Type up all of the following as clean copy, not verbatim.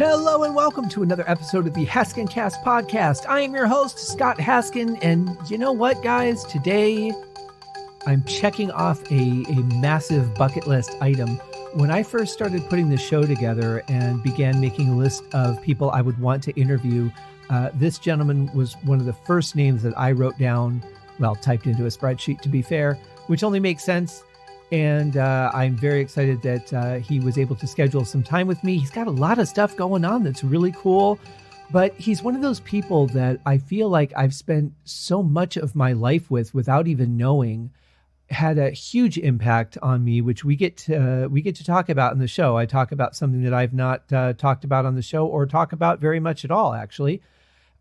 Hello and welcome to another episode of the HaskinCast Podcast. I am your host, Scott Haskin, and you know what, guys? Today, I'm checking off a massive bucket list item. When I first started putting the show together and began making a list of people I would want to interview, this gentleman was one of the first names that I wrote down, well, typed into a spreadsheet to be fair, which only makes sense. And I'm very excited that he was able to schedule some time with me. He's got a lot of stuff going on that's really cool, but he's one of those people that I feel like I've spent so much of my life with without even knowing had a huge impact on me, which we get to talk about in the show. I talk about something that I've not talked about on the show or talk about very much at all, actually.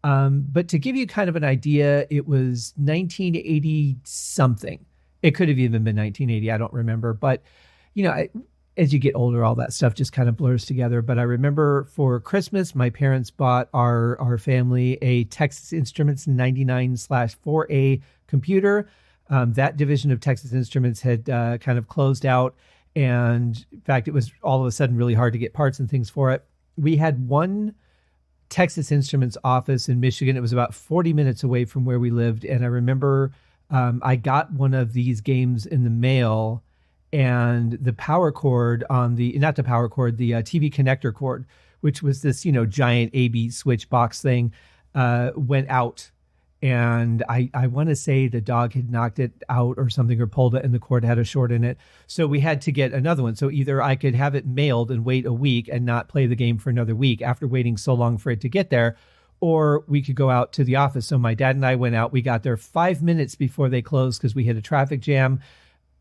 But to give you kind of an idea, it was 1980 something. It could have even been 1980. I don't remember. But, you know, as you get older, all that stuff just kind of blurs together. But I remember for Christmas, my parents bought our family a Texas Instruments 99/4A computer. That division of Texas Instruments had kind of closed out. And in fact, it was all of a sudden really hard to get parts and things for it. We had one Texas Instruments office in Michigan. It was about 40 minutes away from where we lived. And I remember I got one of these games in the mail, and the power cord on the TV connector cord, which was this, giant AB switch box thing, went out. And I want to say the dog had knocked it out or something, or pulled it, and the cord had a short in it. So we had to get another one. So either I could have it mailed and wait a week and not play the game for another week after waiting so long for it to get there, or we could go out to the office. So my dad and I went out. We got there 5 minutes before they closed because we hit a traffic jam,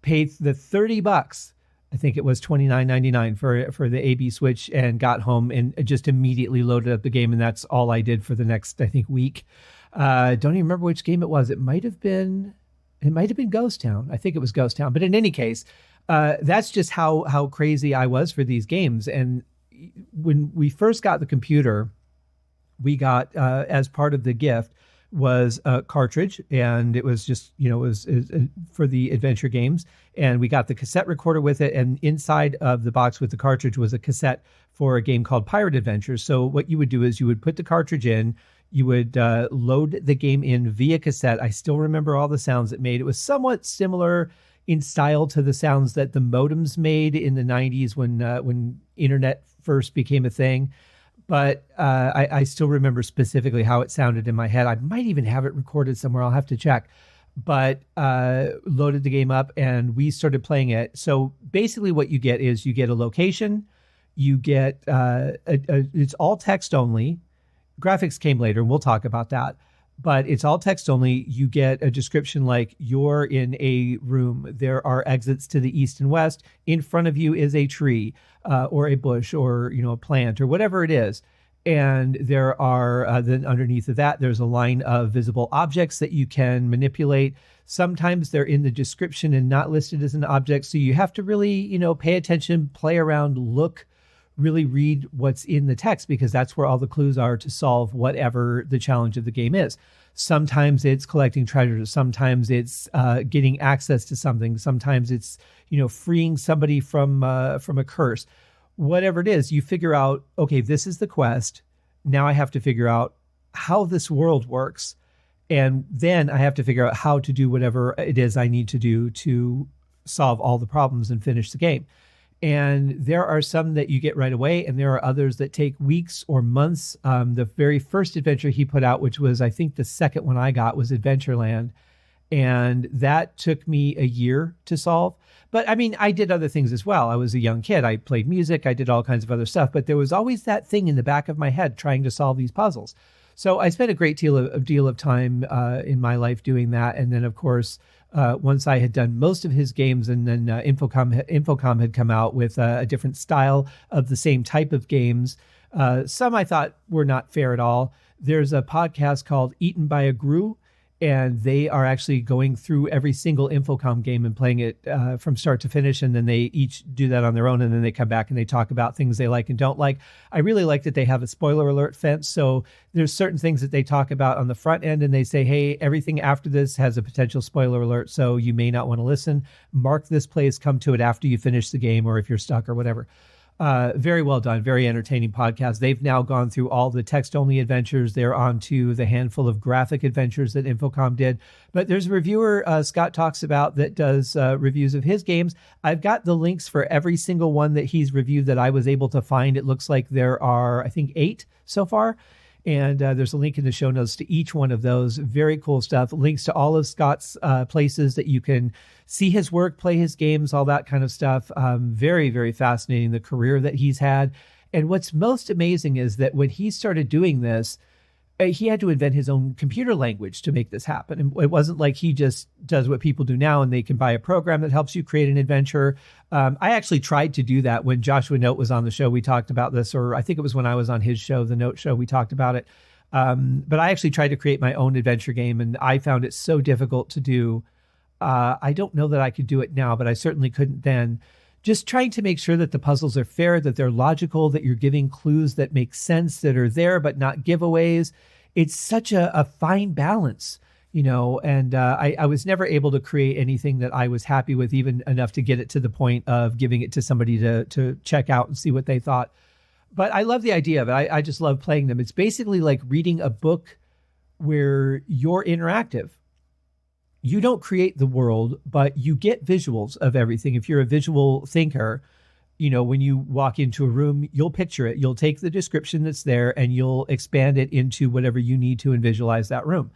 paid the $30. I think it was $29.99 for the AB switch, and got home and just immediately loaded up the game. And that's all I did for the next, I think, week. Don't even remember which game it was. It might have been Ghost Town. I think it was Ghost Town. But in any case, that's just how crazy I was for these games. And when we first got the computer, we got, as part of the gift, was a cartridge, and it was just, it was for the adventure games. And we got the cassette recorder with it, and inside of the box with the cartridge was a cassette for a game called Pirate Adventures. So what you would do is you would put the cartridge in, you would load the game in via cassette. I still remember all the sounds it made. It was somewhat similar in style to the sounds that the modems made in the 90s when internet first became a thing. But I still remember specifically how it sounded in my head. I might even have it recorded somewhere. I'll have to check. But loaded the game up, and we started playing it. So basically what you get is you get a location. You get, it's all text only. Graphics came later, and we'll talk about that. But it's all text only. You get a description like, you're in a room. There are exits to the east and west. In front of you is a tree or a bush or, a plant or whatever it is. And there are, then underneath of that, there's a line of visible objects that you can manipulate. Sometimes they're in the description and not listed as an object. So you have to really, pay attention, play around, look, really read what's in the text, because that's where all the clues are to solve whatever the challenge of the game is. Sometimes it's collecting treasures. Sometimes it's getting access to something. Sometimes it's, freeing somebody from a curse. Whatever it is, you figure out, okay, this is the quest. Now I have to figure out how this world works. And then I have to figure out how to do whatever it is I need to do to solve all the problems and finish the game. And there are some that you get right away, and there are others that take weeks or months. The very first adventure he put out, which was, I think, the second one I got, was Adventureland. And that took me a year to solve. But I mean, I did other things as well. I was a young kid. I played music. I did all kinds of other stuff. But there was always that thing in the back of my head trying to solve these puzzles. So I spent a great deal of time in my life doing that. And then, of course, once I had done most of his games, and then Infocom had come out with a different style of the same type of games. Some I thought were not fair at all. There's a podcast called Eaten by a Gru, and they are actually going through every single Infocom game and playing it from start to finish. And then they each do that on their own. And then they come back and they talk about things they like and don't like. I really like that they have a spoiler alert fence. So there's certain things that they talk about on the front end, and they say, hey, everything after this has a potential spoiler alert, so you may not want to listen. Mark this place, come to it after you finish the game, or if you're stuck or whatever. Very well done. Very entertaining podcast. They've now gone through all the text-only adventures. They're on to the handful of graphic adventures that Infocom did. But there's a reviewer Scott talks about that does reviews of his games. I've got the links for every single one that he's reviewed that I was able to find. It looks like there are, I think, 8 so far. And there's a link in the show notes to each one of those. Very cool stuff. Links to all of Scott's places that you can see his work, play his games, all that kind of stuff. Very, very fascinating, the career that he's had. And what's most amazing is that when he started doing this, he had to invent his own computer language to make this happen. And it wasn't like he just does what people do now and they can buy a program that helps you create an adventure. I actually tried to do that when Joshua Note was on the show. We talked about this, or I think it was when I was on his show, the Note show, we talked about it. But I actually tried to create my own adventure game, and I found it so difficult to do. I don't know that I could do it now, but I certainly couldn't then. Just trying to make sure that the puzzles are fair, that they're logical, that you're giving clues that make sense, that are there, but not giveaways. It's such a fine balance, and I was never able to create anything that I was happy with, even enough to get it to the point of giving it to somebody to check out and see what they thought. But I love the idea of it. I just love playing them. It's basically like reading a book where you're interactive. You don't create the world, but you get visuals of everything. If you're a visual thinker, when you walk into a room, you'll picture it. You'll take the description that's there and you'll expand it into whatever you need to and visualize that room.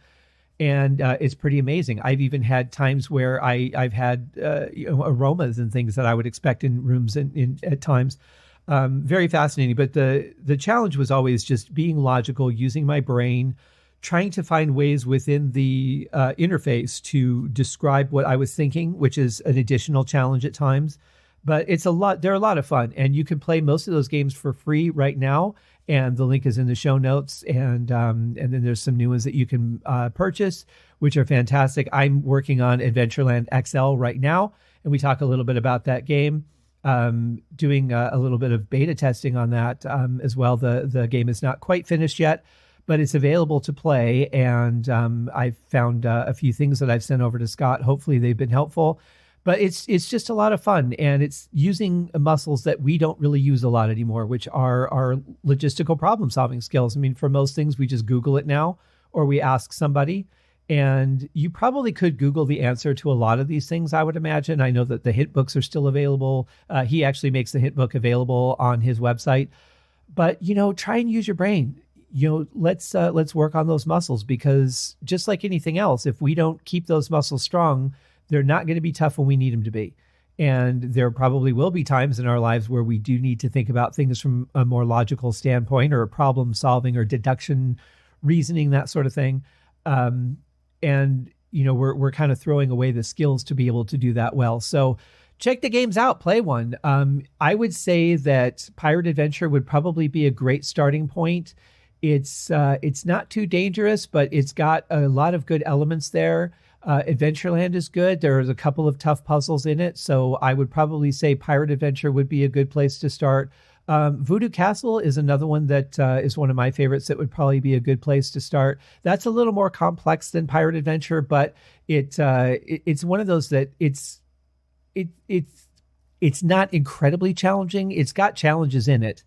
And it's pretty amazing. I've even had times where I've had aromas and things that I would expect in rooms at times. Very fascinating. But the challenge was always just being logical, using my brain, trying to find ways within the interface to describe what I was thinking, which is an additional challenge at times. But it's a lot. They're a lot of fun, and you can play most of those games for free right now. And the link is in the show notes. And then there's some new ones that you can purchase, which are fantastic. I'm working on Adventureland XL right now, and we talk a little bit about that game. Doing a little bit of beta testing on that as well. The game is not quite finished yet, but it's available to play. And I've found a few things that I've sent over to Scott. Hopefully they've been helpful. But it's just a lot of fun, and it's using muscles that we don't really use a lot anymore, which are our logistical problem-solving skills. I mean, for most things, we just Google it now, or we ask somebody. And you probably could Google the answer to a lot of these things, I would imagine. I know that the hint books are still available. He actually makes the hint book available on his website. But, try and use your brain. Let's work on those muscles, because just like anything else, if we don't keep those muscles strong, they're not going to be tough when we need them to be. And there probably will be times in our lives where we do need to think about things from a more logical standpoint, or problem solving or deduction, reasoning, that sort of thing. And we're kind of throwing away the skills to be able to do that well. So check the games out, play one. I would say that Pirate Adventure would probably be a great starting point. It's not too dangerous, but it's got a lot of good elements there. Adventureland is good. There's a couple of tough puzzles in it. So I would probably say Pirate Adventure would be a good place to start. Voodoo Castle is another one that is one of my favorites that would probably be a good place to start. That's a little more complex than Pirate Adventure, but it's one of those that it's not incredibly challenging. It's got challenges in it,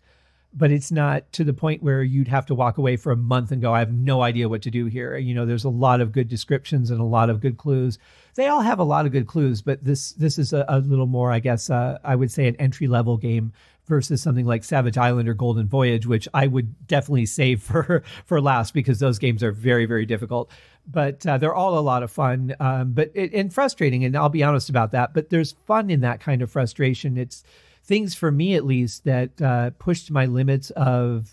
but it's not to the point where you'd have to walk away for a month and go, I have no idea what to do here. There's a lot of good descriptions and a lot of good clues. They all have a lot of good clues, but this is a little more, I guess, I would say an entry-level game versus something like Savage Island or Golden Voyage, which I would definitely save for last, because those games are very, very difficult. But they're all a lot of fun, and frustrating, and I'll be honest about that. But there's fun in that kind of frustration. It's things, for me at least, that pushed my limits of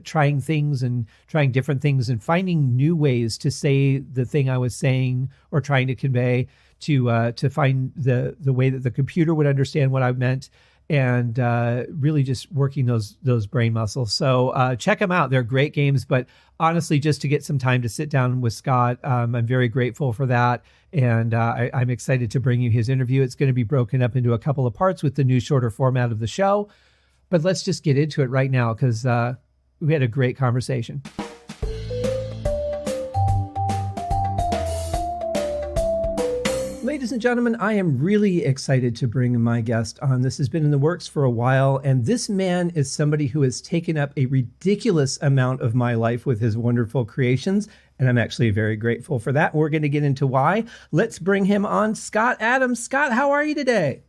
trying things and trying different things and finding new ways to say the thing I was saying or trying to convey, to find the way that the computer would understand what I meant, and really just working those brain muscles. So check them out. They're great games, but honestly, just to get some time to sit down with Scott, I'm very grateful for that. And I'm excited to bring you his interview. It's going to be broken up into a couple of parts with the new shorter format of the show. But let's just get into it right now, because we had a great conversation. Ladies Ladies and gentlemen, I am really excited to bring my guest on. This has been in the works for a while, and this man is somebody who has taken up a ridiculous amount of my life with his wonderful creations, and I'm actually very grateful for that. We're going to get into why. Let's bring him on, Scott Adams. Scott, how are you today?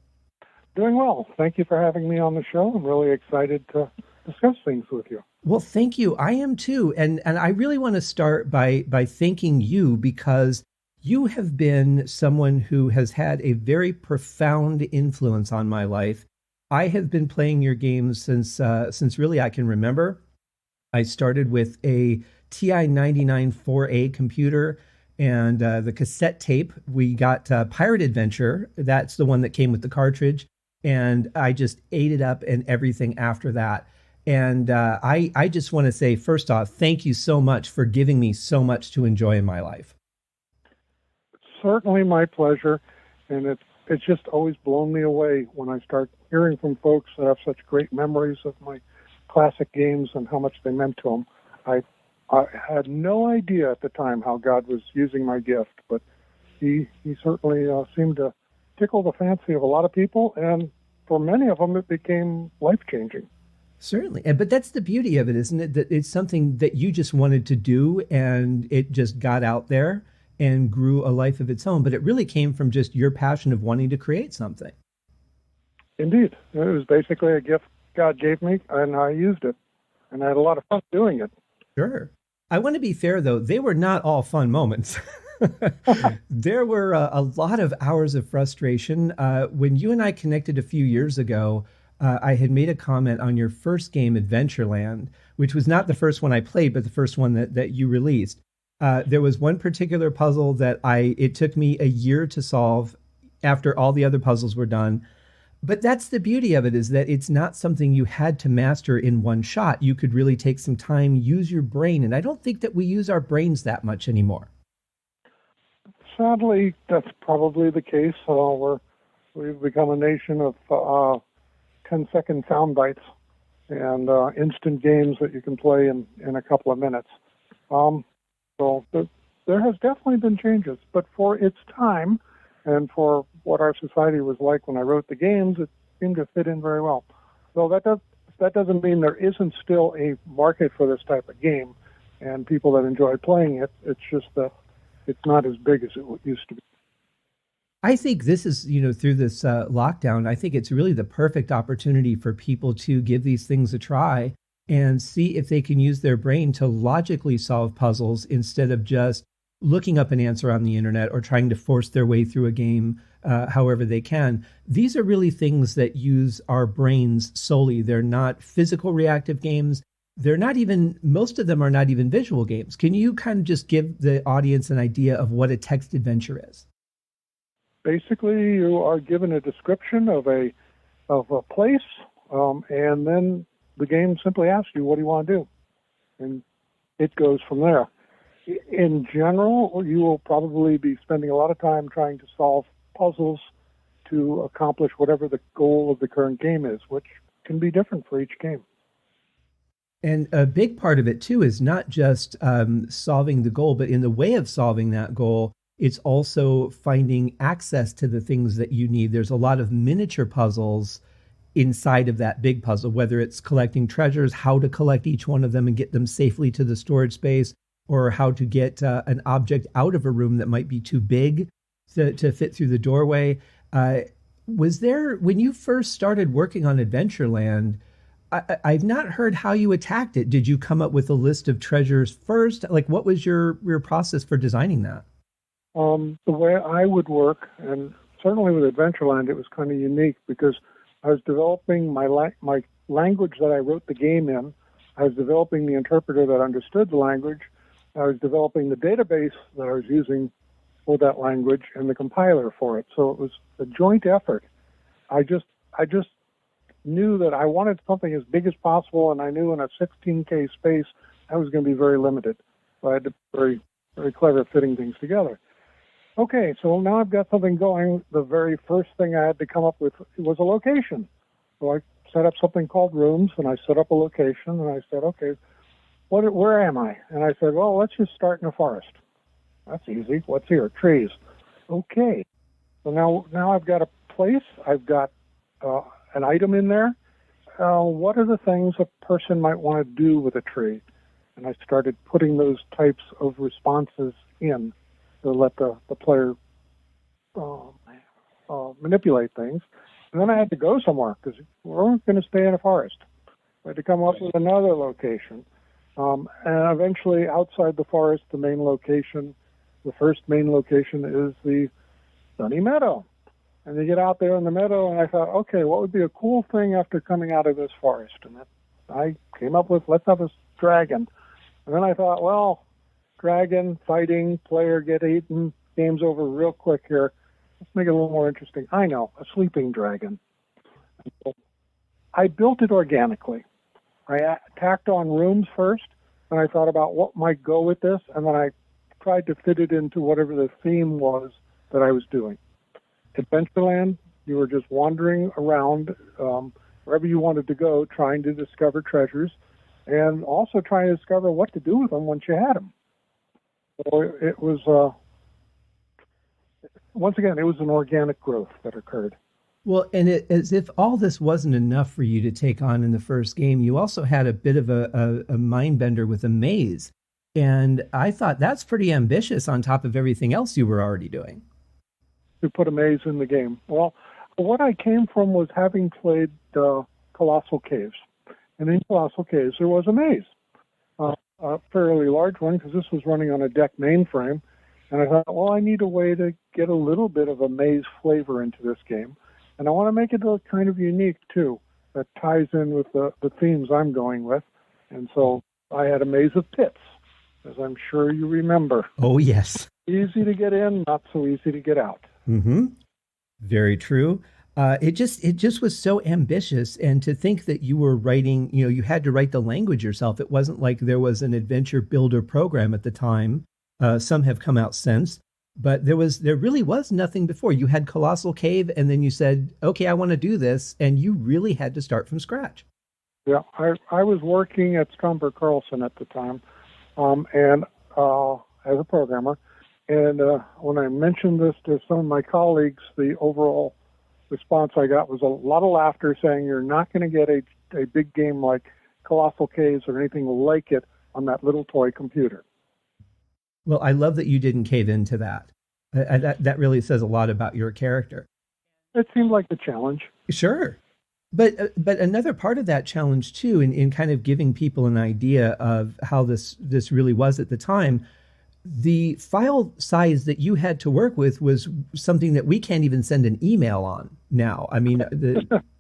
Doing well. Thank you for having me on the show. I'm really excited to discuss things with you. Well, thank you. I am too. And I really want to start by thanking you, because you have been someone who has had a very profound influence on my life. I have been playing your games since really I can remember. I started with a TI 99 4A computer and the cassette tape. We got Pirate Adventure. That's the one that came with the cartridge. And I just ate it up and everything after that. And I just want to say, first off, thank you so much for giving me so much to enjoy in my life. Certainly my pleasure, and it's just always blown me away when I start hearing from folks that have such great memories of my classic games and how much they meant to them. I had no idea at the time how God was using my gift, but he certainly seemed to tickle the fancy of a lot of people, and for many of them it became life-changing. Certainly. But that's the beauty of it, isn't it? That it's something that you just wanted to do, and it just got out there and grew a life of its own. But it really came from just your passion of wanting to create something. Indeed. It was basically a gift God gave me, and I used it. And I had a lot of fun doing it. Sure. I want to be fair, though. They were not all fun moments. There were a lot of hours of frustration. When you and I connected a few years ago, I had made a comment on your first game, Adventureland, which was not the first one I played, but the first one that you released. There was one particular puzzle that it took me a year to solve after all the other puzzles were done. But that's the beauty of it, is that it's not something you had to master in one shot. You could really take some time, use your brain. And I don't think that we use our brains that much anymore. Sadly, that's probably the case. We've become a nation of 10-second sound bites and instant games that you can play in a couple of minutes. So there has definitely been changes, but for its time and for what our society was like when I wrote the games, it seemed to fit in very well. So that doesn't mean there isn't still a market for this type of game and people that enjoy playing it. It's just that it's not as big as it used to be. I think this is, through this lockdown, I think it's really the perfect opportunity for people to give these things a try and see if they can use their brain to logically solve puzzles instead of just looking up an answer on the internet or trying to force their way through a game however they can. These are really things that use our brains solely. They're not physical reactive games. They're not even, most of them are not even visual games. Can you kind of just give the audience an idea of what a text adventure is? Basically, you are given a description of a place, and then the game simply asks you, what do you want to do? And it goes from there. In general, you will probably be spending a lot of time trying to solve puzzles to accomplish whatever the goal of the current game is, which can be different for each game. And a big part of it, too, is not just solving the goal, but in the way of solving that goal, it's also finding access to the things that you need. There's a lot of miniature puzzles inside of that big puzzle, whether it's collecting treasures, how to collect each one of them and get them safely to the storage space, or how to get an object out of a room that might be too big to fit through the doorway. Was there, when you first started working on Adventureland, I've not heard how you attacked it. Did you come up with a list of treasures first? Like, what was your process for designing that? The way I would work, and certainly with Adventureland, it was kind of unique because I was developing my language that I wrote the game in. I was developing the interpreter that understood the language. I was developing the database that I was using for that language and the compiler for it. So it was a joint effort. I just knew that I wanted something as big as possible, and I knew in a 16K space I was going to be very limited. So I had to be very, very clever at fitting things together. Okay, so now I've got something going. The very first thing I had to come up with was a location. So I set up something called rooms, and I set up a location, and I said, okay, where am I? And I said, well, let's just start in a forest. That's easy. What's here? Trees. Okay. So now I've got a place, I've got an item in there. What are the things a person might want to do with a tree? And I started putting those types of responses in to let the player manipulate things. And then I had to go somewhere because we weren't going to stay in a forest. I had to come up with another location. And eventually, outside the forest, the main location, the first main location is the sunny meadow. And you get out there in the meadow, and I thought, okay, what would be a cool thing after coming out of this forest? And I came up with, let's have a dragon. And then I thought, well, dragon, fighting, player get eaten, game's over real quick here. Let's make it a little more interesting. I know, a sleeping dragon. I built it organically. I tacked on rooms first, and I thought about what might go with this, and then I tried to fit it into whatever the theme was that I was doing. Adventureland, you were just wandering around wherever you wanted to go, trying to discover treasures, and also trying to discover what to do with them once you had them. So it was, once again, it was an organic growth that occurred. Well, and as if all this wasn't enough for you to take on in the first game, you also had a bit of a mind bender with a maze. And I thought that's pretty ambitious on top of everything else you were already doing. To put a maze in the game. Well, what I came from was having played Colossal Caves. And in Colossal Caves, there was a maze. A fairly large one, because this was running on a DEC mainframe. And I thought, well, I need a way to get a little bit of a maze flavor into this game. And I want to make it look kind of unique, too, that ties in with the themes I'm going with. And so I had a maze of pits, as I'm sure you remember. Oh, yes. Easy to get in, not so easy to get out. Mm-hmm. Very true. It just was so ambitious. And to think that you were writing, you had to write the language yourself. It wasn't like there was an adventure builder program at the time. Some have come out since. But there really was nothing before. You had Colossal Cave, and then you said, okay, I want to do this. And you really had to start from scratch. Yeah, I was working at Stromberg Carlson at the time, and as a programmer. And when I mentioned this to some of my colleagues, the overall response I got was a lot of laughter, saying you're not going to get a big game like Colossal Caves or anything like it on that little toy computer. Well, I love that you didn't cave into that. That really says a lot about your character. It seemed like the challenge. Sure. But another part of that challenge, too, in kind of giving people an idea of how this really was at the time, the file size that you had to work with was something that we can't even send an email on now. I mean,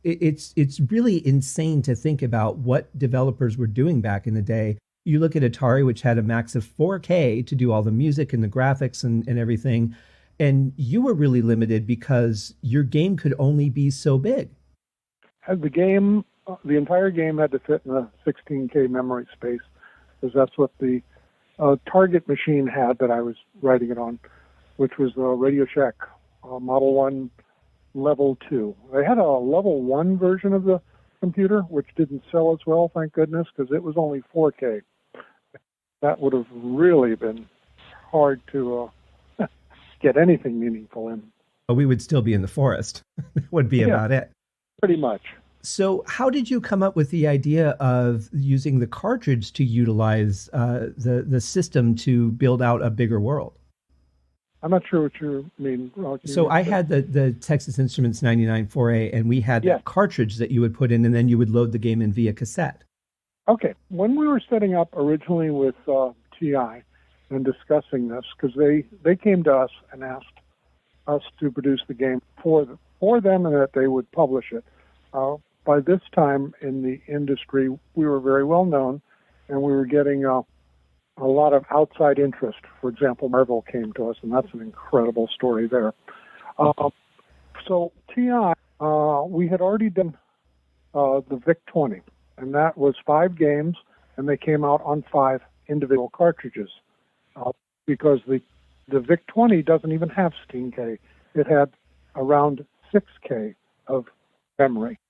it's really insane to think about what developers were doing back in the day. You look at Atari, which had a max of 4K to do all the music and the graphics and everything. And you were really limited because your game could only be so big. The entire game had to fit in a 16K memory space, because that's what the target machine had that I was writing it on, which was the Radio Shack Model 1 Level 2. They had a Level 1 version of the computer, which didn't sell as well, thank goodness, because it was only 4K. That would have really been hard to get anything meaningful in. We would still be in the forest. That would be about it. Pretty much. So how did you come up with the idea of using the cartridge to utilize the system to build out a bigger world? I'm not sure what you mean. So I had the Texas Instruments 99 4A, and we had that cartridge that you would put in, and then you would load the game in via cassette. Okay. When we were setting up originally with TI and discussing this, because they came to us and asked us to produce the game for them and that they would publish it. By this time in the industry, we were very well known, and we were getting a lot of outside interest. For example, Marvel came to us, and that's an incredible story there. So TI, we had already done the VIC-20, and that was 5 games, and they came out on 5 individual cartridges, because the VIC-20 doesn't even have 16K. It had around 6K of memory.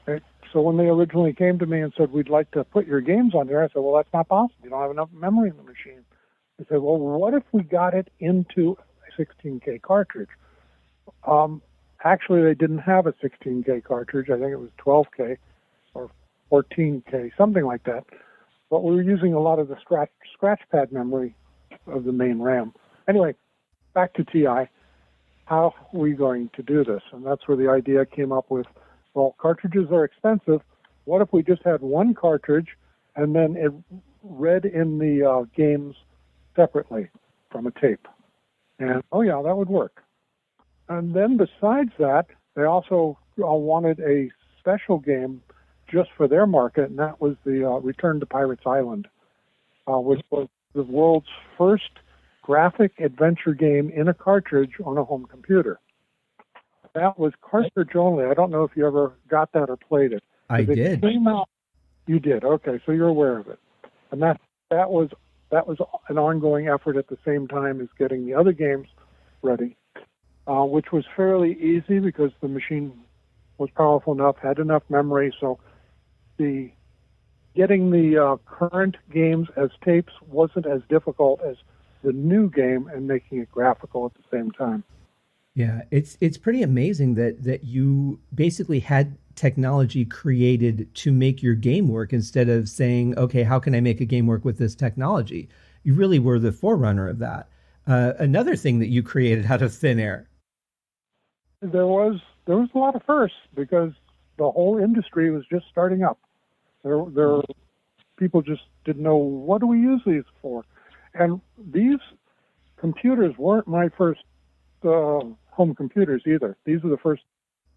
Okay? So when they originally came to me and said, we'd like to put your games on there, I said, well, that's not possible. You don't have enough memory in the machine. They said, well, what if we got it into a 16K cartridge? Actually, they didn't have a 16K cartridge. I think it was 12K or 14K, something like that. But we were using a lot of the scratch pad memory of the main RAM. Anyway, back to TI. How are we going to do this? And that's where the idea came up with, well, cartridges are expensive. What if we just had one cartridge and then it read in the games separately from a tape? And, oh, yeah, that would work. And then besides that, they also wanted a special game just for their market, and that was the Return to Pirates Island, which was the world's first graphic adventure game in a cartridge on a home computer. That was cartridge only. I don't know if you ever got that or played it. I did. Came out, you did. Okay, so you're aware of it. And that was an ongoing effort at the same time as getting the other games ready, which was fairly easy because the machine was powerful enough, had enough memory, so getting the current games as tapes wasn't as difficult as the new game and making it graphical at the same time. Yeah, it's pretty amazing that you basically had technology created to make your game work instead of saying, okay, how can I make a game work with this technology? You really were the forerunner of that. Another thing that you created out of thin air. There was a lot of firsts because the whole industry was just starting up. There people just didn't know, what do we use these for? And these computers weren't my first home computers either. These were the first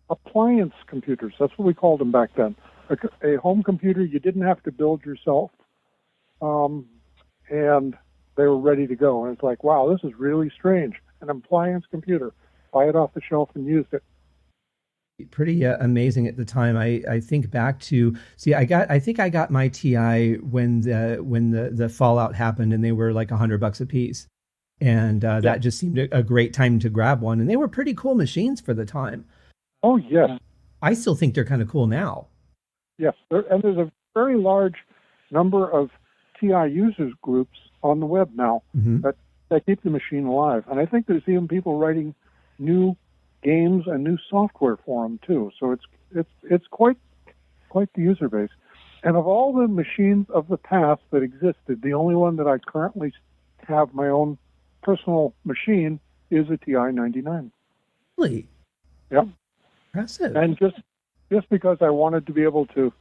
appliance computers. That's what we called them back then. A home computer you didn't have to build yourself, and they were ready to go. And it's like, wow, this is really strange. An appliance computer. Buy it off the shelf and used it. Pretty amazing at the time. I think back to I think I got my TI when the Fallout happened, and they were like $100 a piece, and that just seemed a great time to grab one. And they were pretty cool machines for the time. Oh yes, I still think they're kind of cool now. Yes, and there's a very large number of TI users groups on the web now that keep the machine alive, and I think there's even people writing new games and new software for them too. So it's quite the user base. And of all the machines of the past that existed, the only one that I currently have my own personal machine is a TI 99. Really? Yeah. Impressive. And just because I wanted to be able to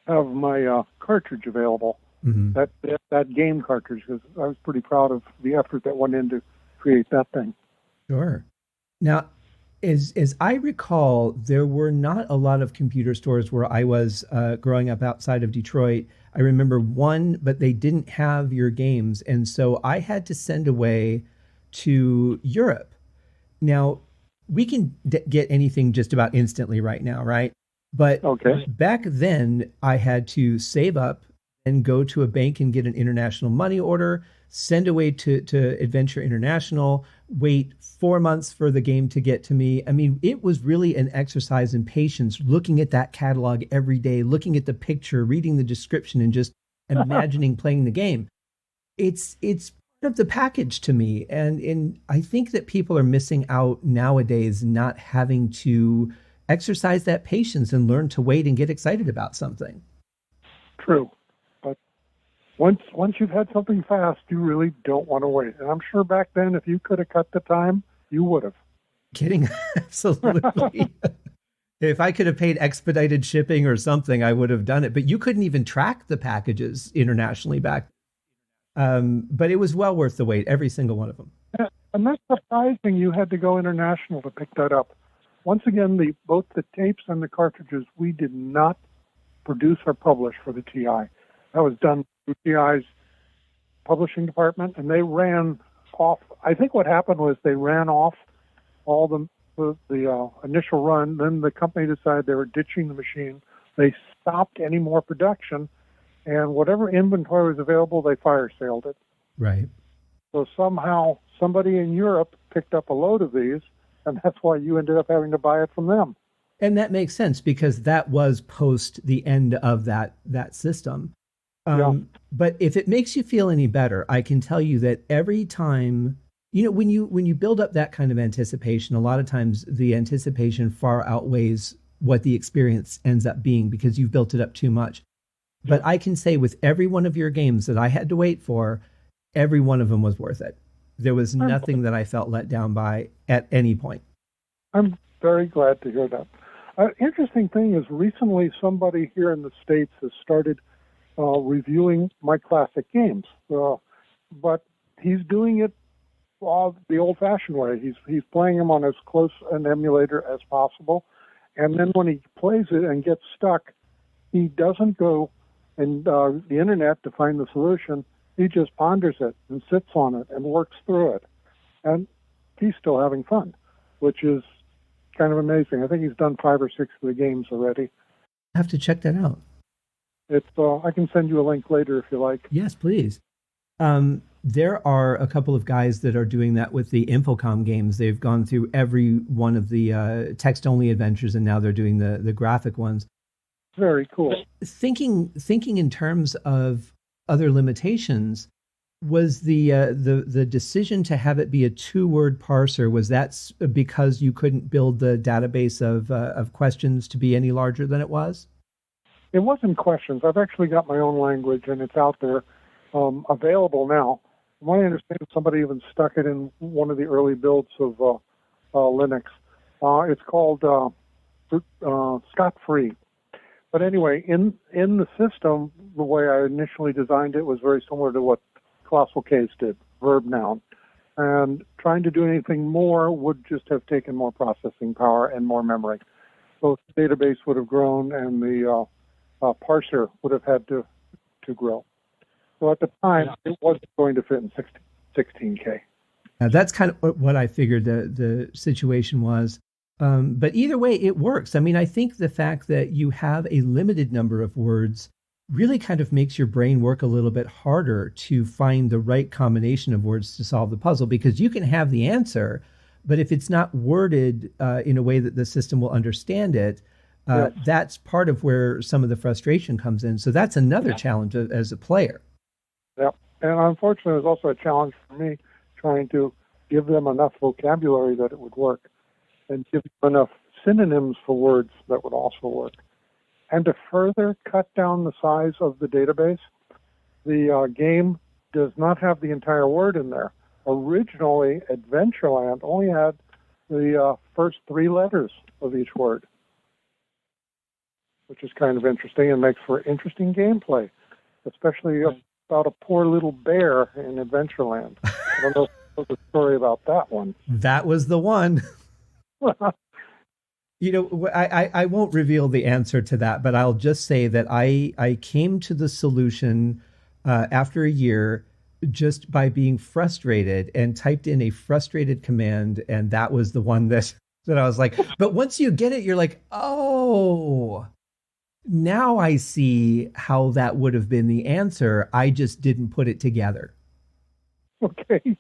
have my cartridge available, that game cartridge, because I was pretty proud of the effort that went in to create that thing. Sure. Now, as I recall, there were not a lot of computer stores where I was growing up outside of Detroit. I remember one, but they didn't have your games. And so I had to send away to Europe. Now, we can get anything just about instantly right now, right? But back then, I had to save up and go to a bank and get an international money order, send away to Adventure International, wait 4 months for the game to get to me. I mean, it was really an exercise in patience, looking at that catalog every day, looking at the picture, reading the description, and just imagining playing the game. It's part of the package to me. And I think that people are missing out nowadays not having to exercise that patience and learn to wait and get excited about something. True. Once you've had something fast, you really don't want to wait. And I'm sure back then, if you could have cut the time, you would have. Kidding? Absolutely. If I could have paid expedited shipping or something, I would have done it. But you couldn't even track the packages internationally back. But it was well worth the wait, every single one of them. And that's surprising you had to go international to pick that up. Once again, both the tapes and the cartridges, we did not produce or publish for the TI. That was done through TI's publishing department, and they ran off. I think what happened was they ran off all the initial run. Then the company decided they were ditching the machine. They stopped any more production, and whatever inventory was available, they fire sailed it. Right. So somehow somebody in Europe picked up a load of these, and that's why you ended up having to buy it from them. And that makes sense because that was post the end of that system. But if it makes you feel any better, I can tell you that every time When you build up that kind of anticipation, a lot of times the anticipation far outweighs what the experience ends up being because you've built it up too much. But I can say with every one of your games that I had to wait for, every one of them was worth it. There was nothing that I felt let down by at any point. I'm very glad to hear that. Interesting thing is recently somebody here in the States has started reviewing my classic games. But he's doing it the old-fashioned way. He's playing them on as close an emulator as possible. And then when he plays it and gets stuck, he doesn't go and the internet to find the solution. He just ponders it and sits on it and works through it. And he's still having fun, which is kind of amazing. I think he's done 5 or 6 of the games already. I have to check that out. I can send you a link later if you like. Yes, please. There are a couple of guys that are doing that with the Infocom games. They've gone through every one of the text-only adventures, and now they're doing the graphic ones. Very cool. Thinking in terms of other limitations, was the decision to have it be a 2-word parser, was that because you couldn't build the database of questions to be any larger than it was? It wasn't questions. I've actually got my own language, and it's out there, available now. From what I understand, somebody even stuck it in one of the early builds of Linux. It's called Scot-Free. But anyway, in the system, the way I initially designed it was very similar to what Colossal Case did, verb noun. And trying to do anything more would just have taken more processing power and more memory. Both the database would have grown and the parser would have had to grow. So at the time, it wasn't going to fit in 16K. Now, that's kind of what I figured the situation was. But either way, it works. I mean, I think the fact that you have a limited number of words really kind of makes your brain work a little bit harder to find the right combination of words to solve the puzzle, because you can have the answer, but if it's not worded in a way that the system will understand it, yes, that's part of where some of the frustration comes in. So that's another challenge as a player. Yeah, and unfortunately, it was also a challenge for me trying to give them enough vocabulary that it would work, and give them enough synonyms for words that would also work. And to further cut down the size of the database, the game does not have the entire word in there. Originally, Adventureland only had the first 3 letters of each word, which is kind of interesting and makes for interesting gameplay, especially about a poor little bear in Adventureland. I don't know if there's a story about that one. That was the one. I won't reveal the answer to that, but I'll just say that I came to the solution after a year just by being frustrated, and typed in a frustrated command, and that was the one that I was like, but once you get it, you're like, oh, now I see how that would have been the answer. I just didn't put it together. Okay.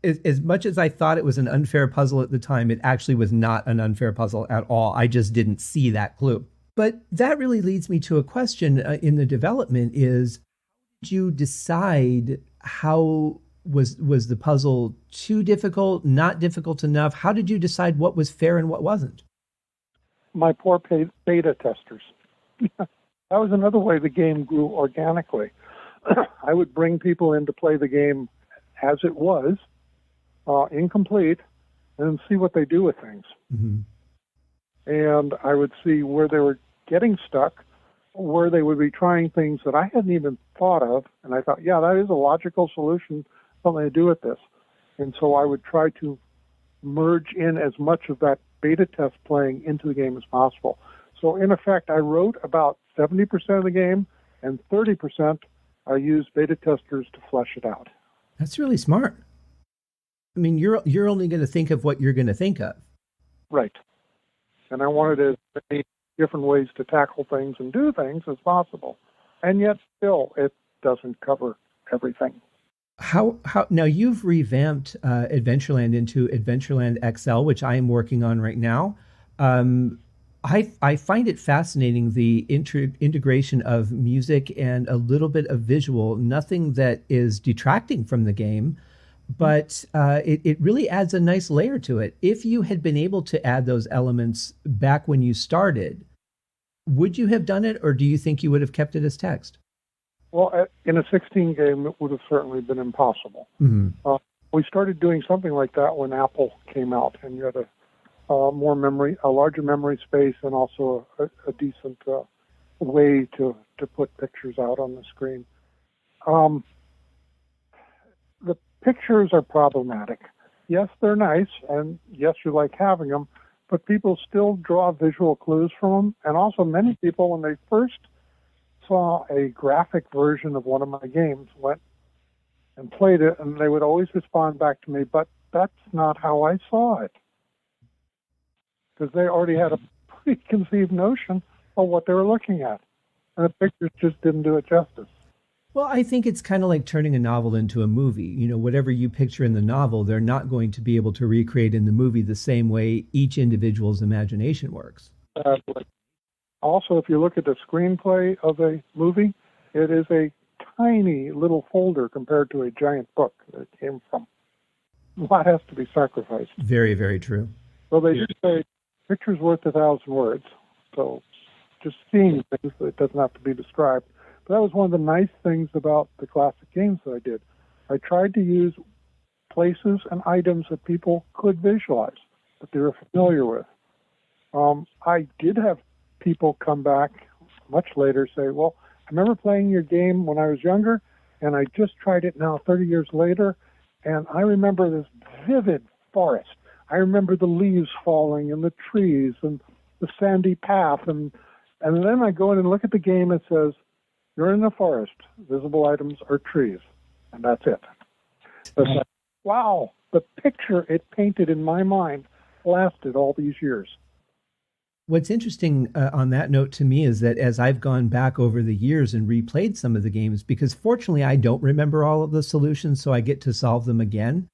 As much as I thought it was an unfair puzzle at the time, it actually was not an unfair puzzle at all. I just didn't see that clue. But that really leads me to a question in the development is, did you decide how was the puzzle too difficult, not difficult enough? How did you decide what was fair and what wasn't? My poor beta testers. That was another way the game grew organically. I would bring people in to play the game as it was, incomplete, and see what they do with things. Mm-hmm. And I would see where they were getting stuck, where they would be trying things that I hadn't even thought of. And I thought, yeah, that is a logical solution, something to do with this. And so I would try to merge in as much of that beta test playing into the game as possible. So in effect, I wrote about 70% of the game, and 30% I used beta testers to flesh it out. That's really smart. I mean, you're only going to think of what you're going to think of. Right. And I wanted as many different ways to tackle things and do things as possible. And yet still, it doesn't cover everything. How now you've revamped Adventureland into Adventureland XL, which I am working on right now. I find it fascinating, the integration of music and a little bit of visual, nothing that is detracting from the game, but it really adds a nice layer to it. If you had been able to add those elements back when you started, would you have done it, or do you think you would have kept it as text? Well, in a 16 game, it would have certainly been impossible. Mm-hmm. We started doing something like that when Apple came out, and you had a larger memory space, and also a decent way to put pictures out on the screen. The pictures are problematic. Yes, they're nice, and yes, you like having them, but people still draw visual clues from them. And also, many people, when they first saw a graphic version of one of my games, went and played it, and they would always respond back to me, but that's not how I saw it. Because they already had a preconceived notion of what they were looking at. And the pictures just didn't do it justice. Well, I think it's kind of like turning a novel into a movie. You know, whatever you picture in the novel, they're not going to be able to recreate in the movie the same way each individual's imagination works. Also, if you look at the screenplay of a movie, it is a tiny little folder compared to a giant book that it came from. A lot has to be sacrificed. Very, very true. So they just say, picture's worth 1,000 words. So just seeing things, it doesn't have to be described. But that was one of the nice things about the classic games that I did. I tried to use places and items that people could visualize, that they were familiar with. I did have people come back much later say, well, I remember playing your game when I was younger, and I just tried it now 30 years later, and I remember this vivid forest. I remember the leaves falling and the trees and the sandy path, and then I go in and look at the game, and it says, you're in the forest. Visible items are trees, and that's it. It's like, wow, the picture it painted in my mind lasted all these years. What's interesting on that note to me is that as I've gone back over the years and replayed some of the games, because fortunately I don't remember all of the solutions, so I get to solve them again.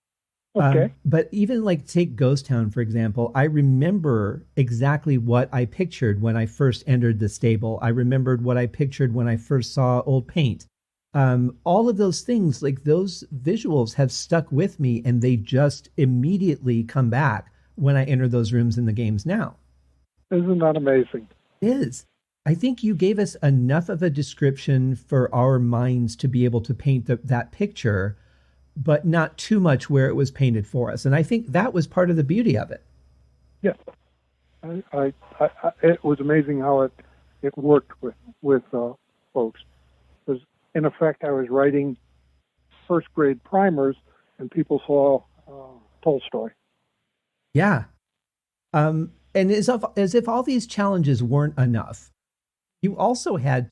Okay. But even like take Ghost Town, for example, I remember exactly what I pictured when I first entered the stable. I remembered what I pictured when I first saw old paint. All of those things, like those visuals have stuck with me, and they just immediately come back when I enter those rooms in the games now. Isn't that amazing? It is. I think you gave us enough of a description for our minds to be able to paint that picture, but not too much where it was painted for us. And I think that was part of the beauty of it. Yes. It was amazing how it worked with folks. Because in effect, I was writing first grade primers, and people saw Tolstoy. Yeah. And as if all these challenges weren't enough, you also had to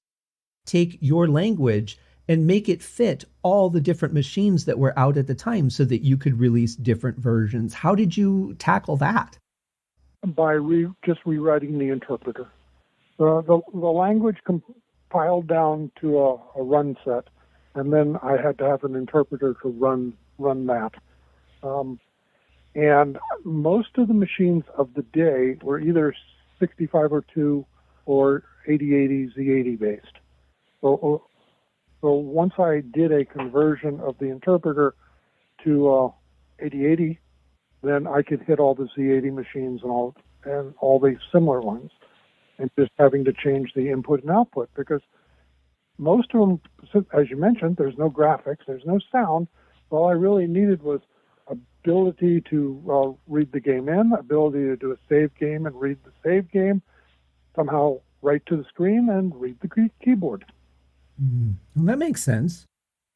take your language and make it fit all the different machines that were out at the time so that you could release different versions. How did you tackle that? By just rewriting the interpreter. The language compiled down to a run set, and then I had to have an interpreter to run that. And most of the machines of the day were either 6502 or 8080 Z80 based. So once I did a conversion of the interpreter to 8080, then I could hit all the Z80 machines and all the similar ones, and just having to change the input and output, because most of them, as you mentioned, there's no graphics, there's no sound. All I really needed was ability to read the game in, ability to do a save game and read the save game, somehow write to the screen and read the keyboard. Well, that makes sense.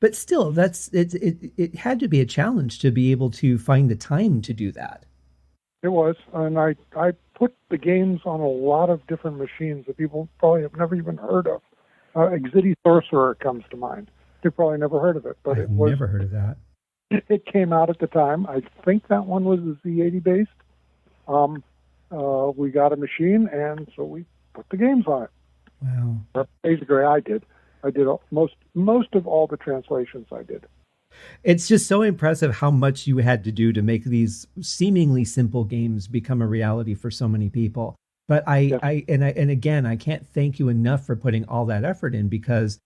But still, it had to be a challenge to be able to find the time to do that. It was, and I put the games on a lot of different machines that people probably have never even heard of. Exidi Sorcerer comes to mind. They probably never heard of it, but I've never heard of that. It came out at the time. I think that one was the Z80 based. We got a machine, and so we put the games on it. Wow. Basically, I did most of all the translations I did. It's just so impressive how much you had to do to make these seemingly simple games become a reality for so many people. But again, I can't thank you enough for putting all that effort in, because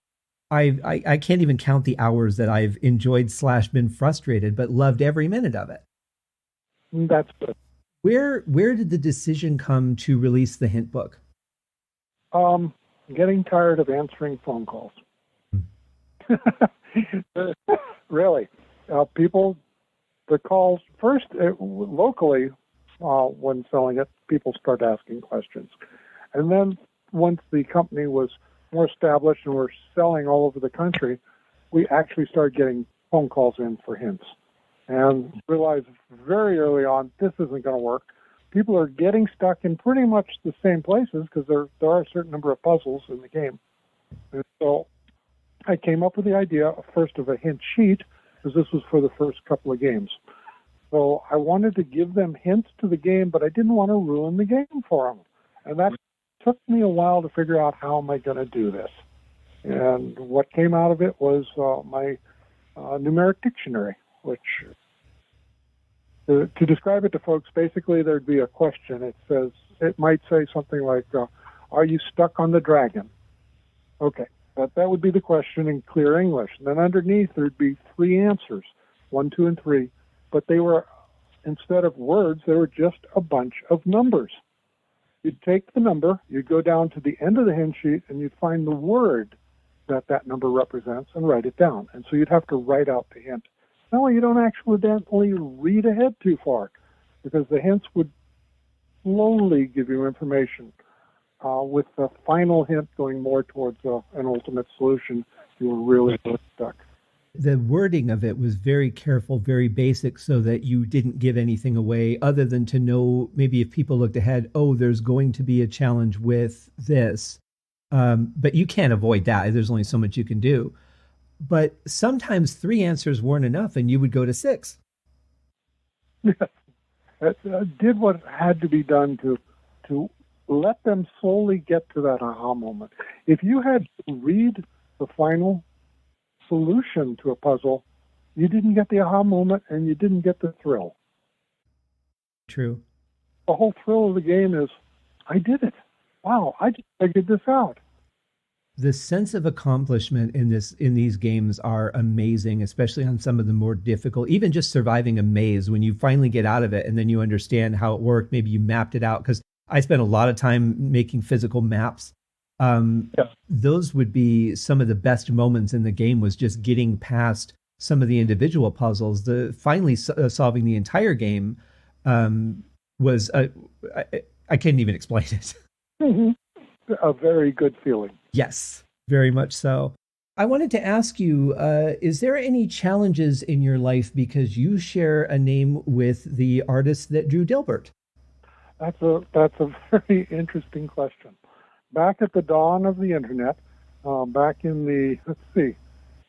I can't even count the hours that I've enjoyed / been frustrated, but loved every minute of it. That's good. Where did the decision come to release the hint book? Getting tired of answering phone calls. Really, people, the calls first locally when selling it, people start asking questions, and then once the company was more established and we're selling all over the country, we actually started getting phone calls in for hints, and realized very early on this isn't going to work. People are getting stuck in pretty much the same places because there are a certain number of puzzles in the game. And so I came up with the idea first of a hint sheet, because this was for the first couple of games. So I wanted to give them hints to the game, but I didn't want to ruin the game for them. And that took me a while to figure out how am I going to do this. And what came out of it was my numeric dictionary, which... To describe it to folks, basically there'd be a question. It might say something like, are you stuck on the dragon? Okay, that would be the question in clear English. And then underneath there'd be 3 answers, 1, 2, and 3. But they were, instead of words, they were just a bunch of numbers. You'd take the number, you'd go down to the end of the hint sheet, and you'd find the word that number represents and write it down. And so you'd have to write out the hint. That way you don't accidentally read ahead too far, because the hints would slowly give you information, with the final hint going more towards an ultimate solution. You were really stuck. The wording of it was very careful, very basic, so that you didn't give anything away other than to know maybe if people looked ahead, oh, there's going to be a challenge with this. But you can't avoid that. There's only so much you can do. But sometimes 3 answers weren't enough, and you would go to 6. Yes. Did what had to be done to let them slowly get to that aha moment. If you had to read the final solution to a puzzle, you didn't get the aha moment, and you didn't get the thrill. True. The whole thrill of the game is, I did it. Wow, I just figured this out. The sense of accomplishment in these games are amazing, especially on some of the more difficult, even just surviving a maze when you finally get out of it and then you understand how it worked. Maybe you mapped it out, because I spent a lot of time making physical maps. Those would be some of the best moments in the game, was just getting past some of the individual puzzles. Finally solving the entire game was, I can't even explain it. Mm-hmm. A very good feeling. Yes, very much so. I wanted to ask you, is there any challenges in your life because you share a name with the artist that drew Dilbert? That's a very interesting question. Back at the dawn of the internet, back in the,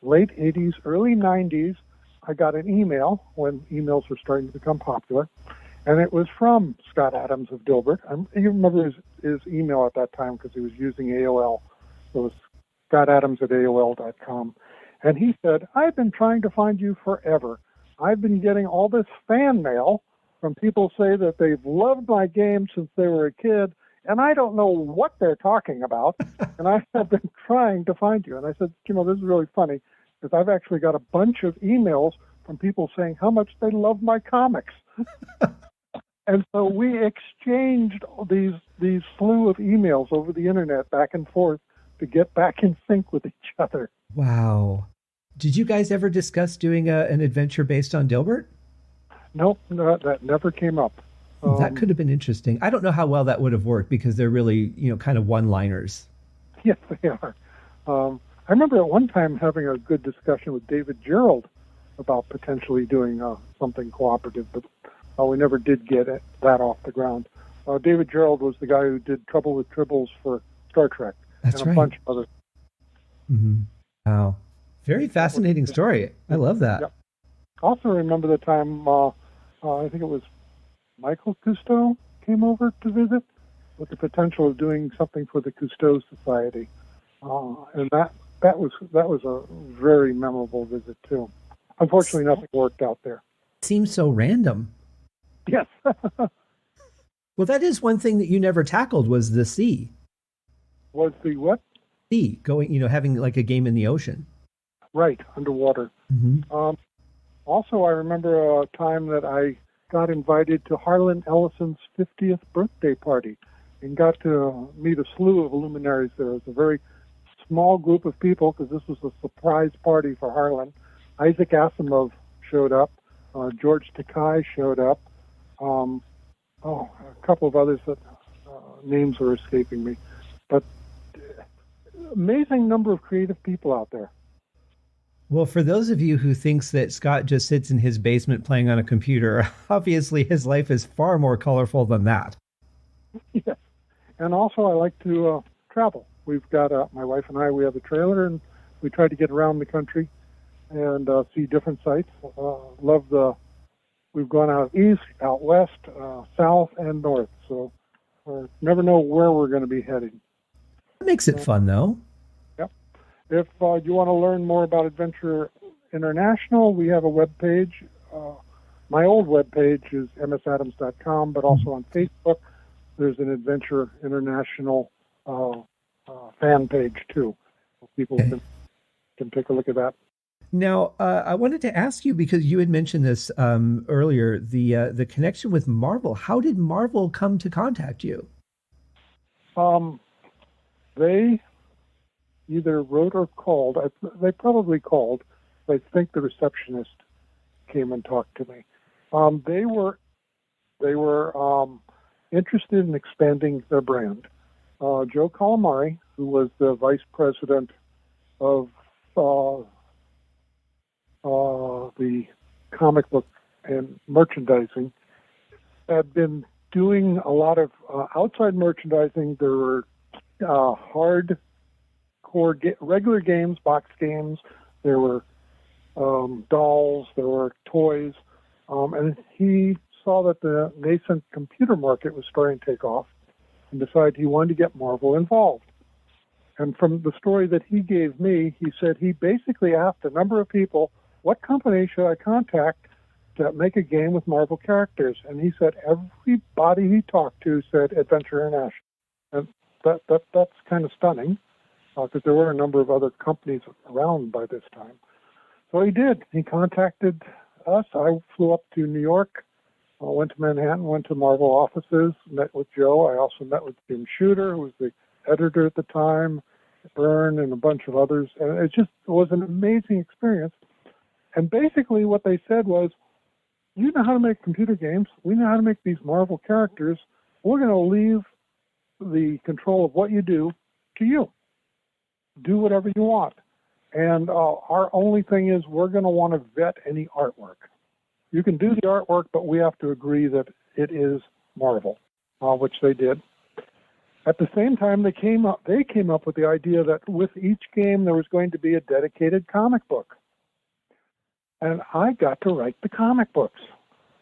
late 80s, early 90s, I got an email when emails were starting to become popular. And it was from Scott Adams of Dilbert. You remember his email at that time because he was using AOL. It was scottadams@AOL.com. And he said, I've been trying to find you forever. I've been getting all this fan mail from people say that they've loved my game since they were a kid, and I don't know what they're talking about. And I have been trying to find you. And I said, this is really funny, because I've actually got a bunch of emails from people saying how much they love my comics. And so we exchanged these slew of emails over the internet back and forth to get back in sync with each other. Wow. Did you guys ever discuss doing an adventure based on Dilbert? Nope, no, that never came up. That could have been interesting. I don't know how well that would have worked, because they're really, kind of one-liners. Yes, they are. I remember at one time having a good discussion with David Gerald about potentially doing something cooperative, but we never did get that off the ground. David Gerald was the guy who did Trouble with Tribbles for Star Trek. That's and right. A bunch of others. Mm-hmm. Wow. Very fascinating story. I love that. Yep. Also remember the time, I think it was Michael Cousteau came over to visit with the potential of doing something for the Cousteau Society. And that was a very memorable visit, too. Unfortunately, nothing worked out there. Seems so random. Yes. Well, that is one thing that you never tackled, was the sea. Was the what? sea, going, having like a game in the ocean. Right, underwater. Mm-hmm. Also, I remember a time that I got invited to Harlan Ellison's 50th birthday party and got to meet a slew of luminaries there. It was a very small group of people because this was a surprise party for Harlan. Isaac Asimov showed up. George Takei showed up. A couple of others that names are escaping me. But amazing number of creative people out there. Well, for those of you who thinks that Scott just sits in his basement playing on a computer, obviously his life is far more colorful than that. Yes. And also I like to travel. We've got, my wife and I, we have a trailer, and we try to get around the country and see different sites. We've gone out east, out west, south, and north. So we never know where we're going to be heading. That makes it fun, though. Yep. If you want to learn more about Adventure International, we have a web page. My old web page is msadams.com, but also on Facebook, there's an Adventure International fan page, too. People can take a look at that. Now, I wanted to ask you, because you had mentioned this earlier, the connection with Marvel. How did Marvel come to contact you? They either wrote or called. They probably called. I think the receptionist came and talked to me. They were interested in expanding their brand. Joe Calamari, who was the vice president of the comic book and merchandising, had been doing a lot of outside merchandising. There were hardcore regular games, box games. There were dolls. There were toys. And he saw that the nascent computer market was starting to take off and decided he wanted to get Marvel involved. And from the story that he gave me, he said he basically asked a number of people, what company should I contact to make a game with Marvel characters? And he said everybody he talked to said Adventure International. And that's kind of stunning, because there were a number of other companies around by this time. So he did. He contacted us. I flew up to New York, went to Manhattan, went to Marvel offices, met with Joe. I also met with Jim Shooter, who was the editor at the time, Byrne, and a bunch of others. And it was an amazing experience. And basically what they said was, you know how to make computer games. We know how to make these Marvel characters. We're going to leave the control of what you do to you. Do whatever you want. And our only thing is we're going to want to vet any artwork. You can do the artwork, but we have to agree that it is Marvel, which they did. At the same time, they came up with the idea that with each game there was going to be a dedicated comic book. And I got to write the comic books.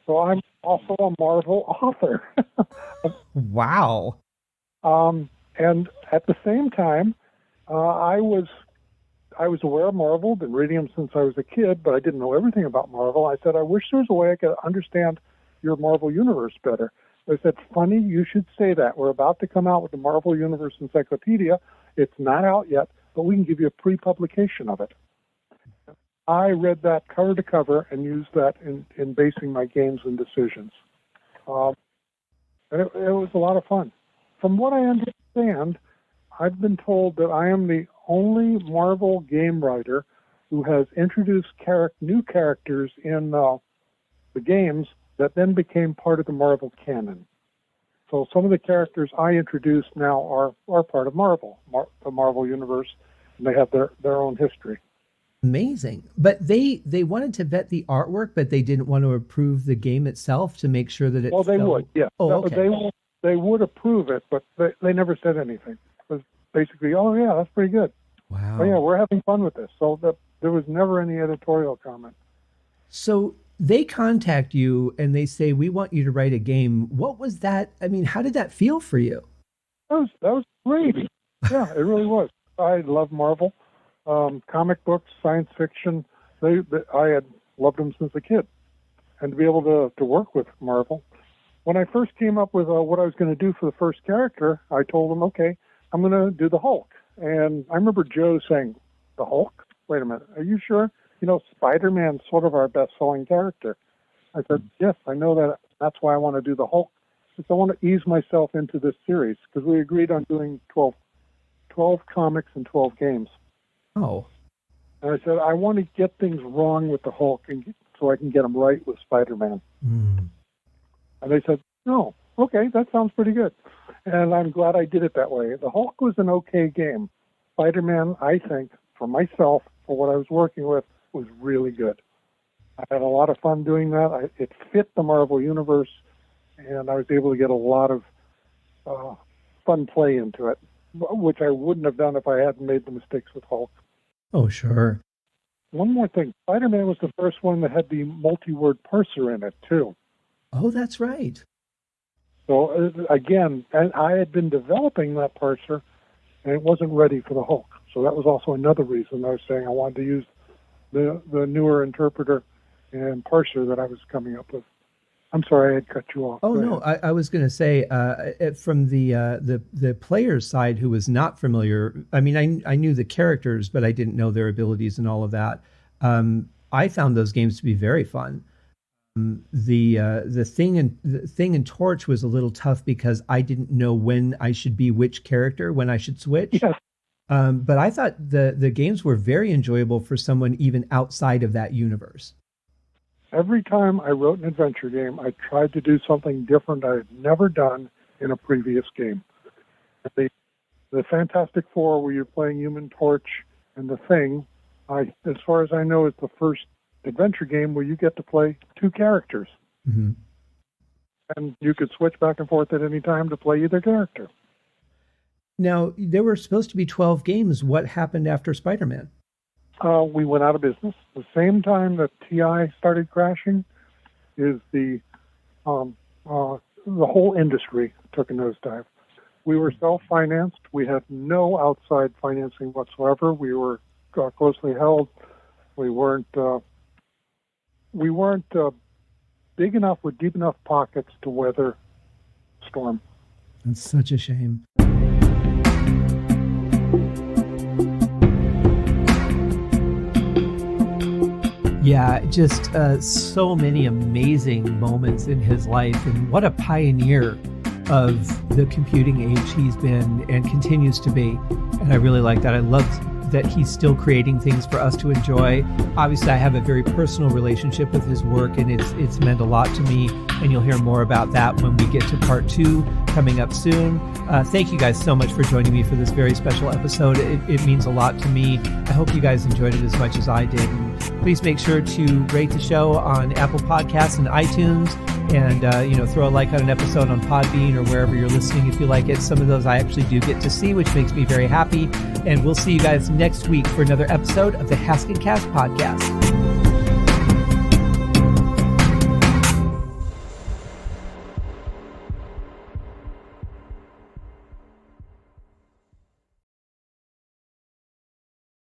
So I'm also a Marvel author. Wow. And at the same time, I was aware of Marvel, been reading them since I was a kid, but I didn't know everything about Marvel. I said, I wish there was a way I could understand your Marvel Universe better. They said, funny, you should say that. We're about to come out with the Marvel Universe Encyclopedia. It's not out yet, but we can give you a pre-publication of it. I read that cover to cover and used that in basing my games and decisions. And it was a lot of fun. From what I understand, I've been told that I am the only Marvel game writer who has introduced new characters in the games that then became part of the Marvel canon. So some of the characters I introduced now are part of Marvel, the Marvel Universe, and they have their own history. Amazing. But they wanted to vet the artwork, but they didn't want to approve the game itself to make sure that it they would, yeah. Oh, okay. They would approve it, but they never said anything. It was basically, oh, yeah, that's pretty good. Wow. Oh, yeah, we're having fun with this. So there was never any editorial comment. So they contact you and they say, we want you to write a game. What was that? I mean, how did that feel for you? That was great. Yeah, it really was. I love Marvel. Comic books, science fiction, I had loved them since a kid. And to be able to work with Marvel. When I first came up with what I was going to do for the first character, I told them, okay, I'm going to do the Hulk. And I remember Joe saying, the Hulk? Wait a minute, are you sure? Spider-Man's sort of our best-selling character. I said, yes, I know that. That's why I want to do the Hulk. Because I want to ease myself into this series, because we agreed on doing 12 comics and 12 games. Oh. And I said, I want to get things wrong with the Hulk so I can get them right with Spider-Man. Mm. And they said, no, okay, that sounds pretty good. And I'm glad I did it that way. The Hulk was an okay game. Spider-Man, I think, for myself, for what I was working with, was really good. I had a lot of fun doing that. It fit the Marvel Universe, and I was able to get a lot of fun play into it, which I wouldn't have done if I hadn't made the mistakes with Hulk. Oh, sure. One more thing. Spider-Man was the first one that had the multi-word parser in it, too. Oh, that's right. So, again, I had been developing that parser, and it wasn't ready for the Hulk. So that was also another reason I was saying I wanted to use the newer interpreter and parser that I was coming up with. I'm sorry I had cut you off. Oh, no, I was going to say, from the player's side who was not familiar, I mean, I knew the characters, but I didn't know their abilities and all of that. I found those games to be very fun. The Thing and Torch was a little tough because I didn't know when I should be which character, when I should switch. Yes. But I thought the games were very enjoyable for someone even outside of that universe. Every time I wrote an adventure game, I tried to do something different I had never done in a previous game. The Fantastic Four, where you're playing Human Torch and The Thing, as far as I know, is the first adventure game where you get to play two characters. Mm-hmm. And you could switch back and forth at any time to play either character. Now, there were supposed to be 12 games. What happened after Spider-Man? We went out of business. The same time that TI started crashing is the whole industry took a nosedive. We were self-financed. We had no outside financing whatsoever. We were closely held. We weren't big enough with deep enough pockets to weather storm. That's such a shame. Yeah, just so many amazing moments in his life, and what a pioneer of the computing age he's been and continues to be. And I really like that. I love that he's still creating things for us to enjoy. Obviously, I have a very personal relationship with his work, and it's meant a lot to me, and you'll hear more about that when we get to part 2 coming up soon. Thank you guys so much for joining me for this very special episode. It means a lot to me. I hope you guys enjoyed it as much as I did. And please make sure to rate the show on Apple Podcasts and iTunes, and throw a like on an episode on Podbean or wherever you're listening if you like it. Some of those I actually do get to see, which makes me very happy. And we'll see you guys next week for another episode of the HaskinCast Podcast.